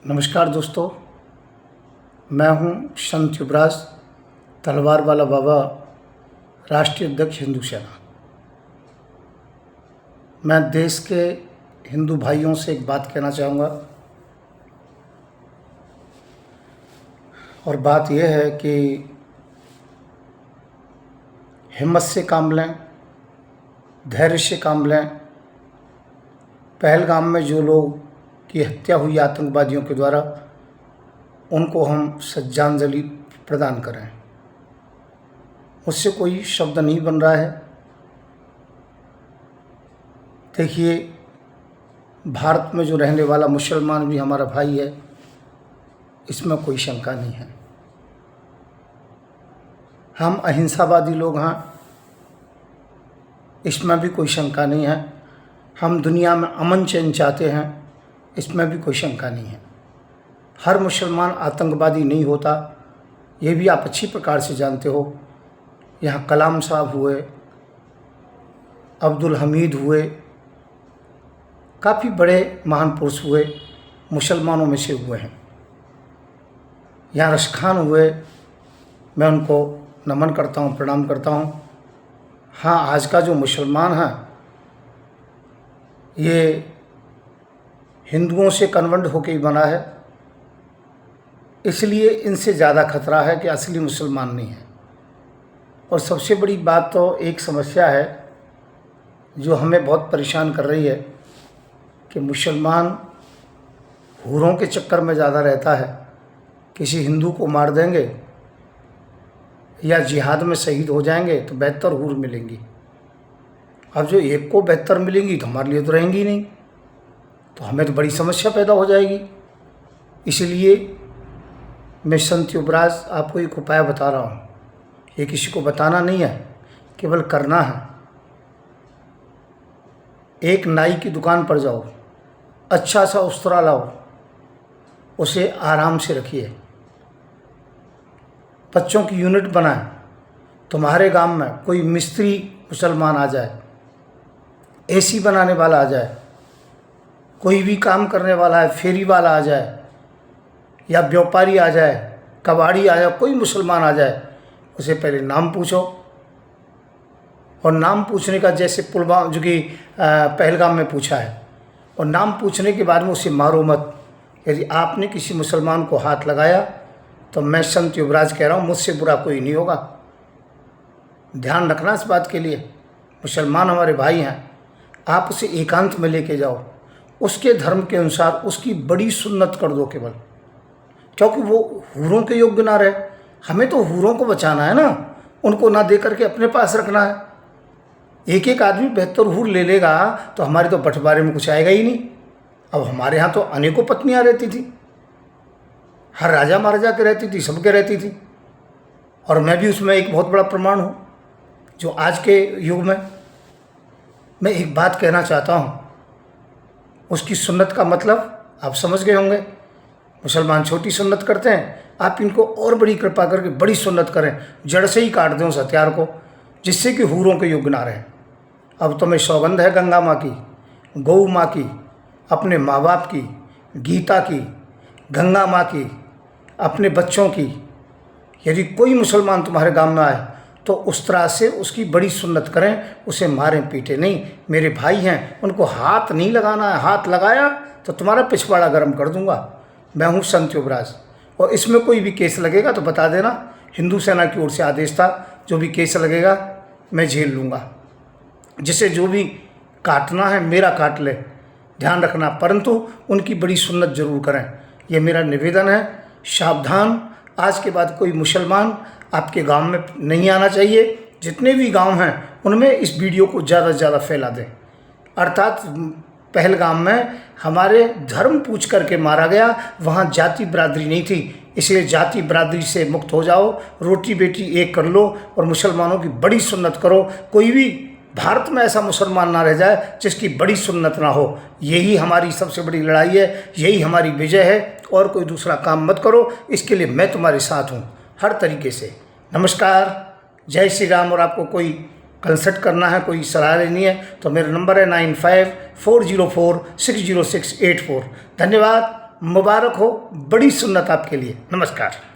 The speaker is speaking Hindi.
नमस्कार दोस्तों, मैं हूं संत युवराज तलवार वाला बाबा, राष्ट्रीय अध्यक्ष हिंदू सेना। मैं देश के हिंदू भाइयों से एक बात कहना चाहूँगा, और बात यह है कि हिम्मत से काम लें, धैर्य से काम लें। पहलगाम में जो लोग की हत्या हुई आतंकवादियों के द्वारा, उनको हम श्रद्धांजलि प्रदान करें। मुझसे कोई शब्द नहीं बन रहा है। देखिए, भारत में जो रहने वाला मुसलमान भी हमारा भाई है, इसमें कोई शंका नहीं है। हम अहिंसावादी लोग हैं, इसमें भी कोई शंका नहीं है। हम दुनिया में अमन चैन चाहते हैं, इसमें भी कोई शंका नहीं है। हर मुसलमान आतंकवादी नहीं होता, ये भी आप अच्छी प्रकार से जानते हो। यहाँ कलाम साहब हुए, अब्दुल हमीद हुए, काफ़ी बड़े महान पुरुष हुए, मुसलमानों में से हुए हैं। यहाँ रश खान हुए, मैं उनको नमन करता हूँ, प्रणाम करता हूँ। हाँ, आज का जो मुसलमान है, ये हिंदुओं से कन्वर्ट होकर ही बना है, इसलिए इनसे ज़्यादा खतरा है कि असली मुसलमान नहीं है। और सबसे बड़ी बात तो एक समस्या है जो हमें बहुत परेशान कर रही है कि मुसलमान हूरों के चक्कर में ज़्यादा रहता है। किसी हिंदू को मार देंगे या जिहाद में शहीद हो जाएंगे तो बेहतर हूर मिलेंगी। अब जो एक को बेहतर मिलेंगी तो हमारे लिए तो रहेंगी नहीं, तो हमें तो बड़ी समस्या पैदा हो जाएगी। इसलिए मैं संत युवराज आपको एक उपाय बता रहा हूँ। ये किसी को बताना नहीं है, केवल करना है। एक नाई की दुकान पर जाओ, अच्छा सा उस्तरा लाओ, उसे आराम से रखिए। बच्चों की यूनिट बनाएं। तुम्हारे गांव में कोई मिस्त्री मुसलमान आ जाए, एसी बनाने वाला आ जाए, कोई भी काम करने वाला है, फेरी वाला आ जाए या व्यापारी आ जाए, कबाड़ी आ जाए, कोई मुसलमान आ जाए, उसे पहले नाम पूछो। और नाम पूछने का जैसे पुलवामा जो कि पहलगाम में पूछा है, और नाम पूछने के बाद में उसे मारो मत। यदि आपने किसी मुसलमान को हाथ लगाया तो मैं संत युवराज कह रहा हूँ, मुझसे बुरा कोई नहीं होगा। ध्यान रखना इस बात के लिए। मुसलमान हमारे भाई हैं, आप उसे एकांत में लेके जाओ, उसके धर्म के अनुसार उसकी बड़ी सुन्नत कर दो केवल, क्योंकि वो हूरों के योग्य ना रहे। हमें तो हूरों को बचाना है ना, उनको ना दे करके अपने पास रखना है। एक एक आदमी बेहतर हूर ले लेगा तो हमारे तो बंटवारे में कुछ आएगा ही नहीं। अब हमारे यहाँ तो अनेकों पत्नियाँ रहती थी, हर राजा महाराजा के रहती थी, सबके रहती थी, और मैं भी उसमें एक बहुत बड़ा प्रमाण हूँ। जो आज के युग में मैं एक बात कहना चाहता हूँ, उसकी सुन्नत का मतलब आप समझ गए होंगे। मुसलमान छोटी सुन्नत करते हैं, आप इनको और बड़ी कृपा करके बड़ी सुन्नत करें, जड़ से ही काट दें उस हथियार को, जिससे कि हूरों के योग्य ना रहे। अब तो मैं सौगंध है गंगा माँ की, गौ माँ की, अपने माँ बाप की, गीता की, गंगा माँ की, अपने बच्चों की, यदि कोई मुसलमान तुम्हारे गांव में आए तो उस तरह से उसकी बड़ी सुन्नत करें, उसे मारें पीटे नहीं। मेरे भाई हैं, उनको हाथ नहीं लगाना है। हाथ लगाया तो तुम्हारा पिछवाड़ा गर्म कर दूंगा। मैं हूँ संत युवराज, और इसमें कोई भी केस लगेगा तो बता देना। हिंदू सेना की ओर से आदेश था, जो भी केस लगेगा मैं झेल लूँगा। जिसे जो भी काटना है मेरा काट ले, ध्यान रखना, परंतु उनकी बड़ी सुन्नत जरूर करें। ये मेरा निवेदन है। सावधान, आज के बाद कोई मुसलमान आपके गांव में नहीं आना चाहिए। जितने भी गांव हैं उनमें इस वीडियो को ज़्यादा से ज़्यादा फैला दें। अर्थात पहलगाम में हमारे धर्म पूछ करके मारा गया, वहाँ जाति बरादरी नहीं थी, इसलिए जाति बरादरी से मुक्त हो जाओ, रोटी बेटी एक कर लो और मुसलमानों की बड़ी सुन्नत करो। कोई भी भारत में ऐसा मुसलमान ना रह जाए जिसकी बड़ी सुन्नत ना हो। यही हमारी सबसे बड़ी लड़ाई है, यही हमारी विजय है। और कोई दूसरा काम मत करो, इसके लिए मैं तुम्हारे साथ हूँ हर तरीके से। नमस्कार, जय श्री राम। और आपको कोई कंसल्ट करना है, कोई सलाह लेनी है तो मेरा नंबर है 9540460684। धन्यवाद। मुबारक हो, बड़ी सुन्नत आपके लिए। नमस्कार।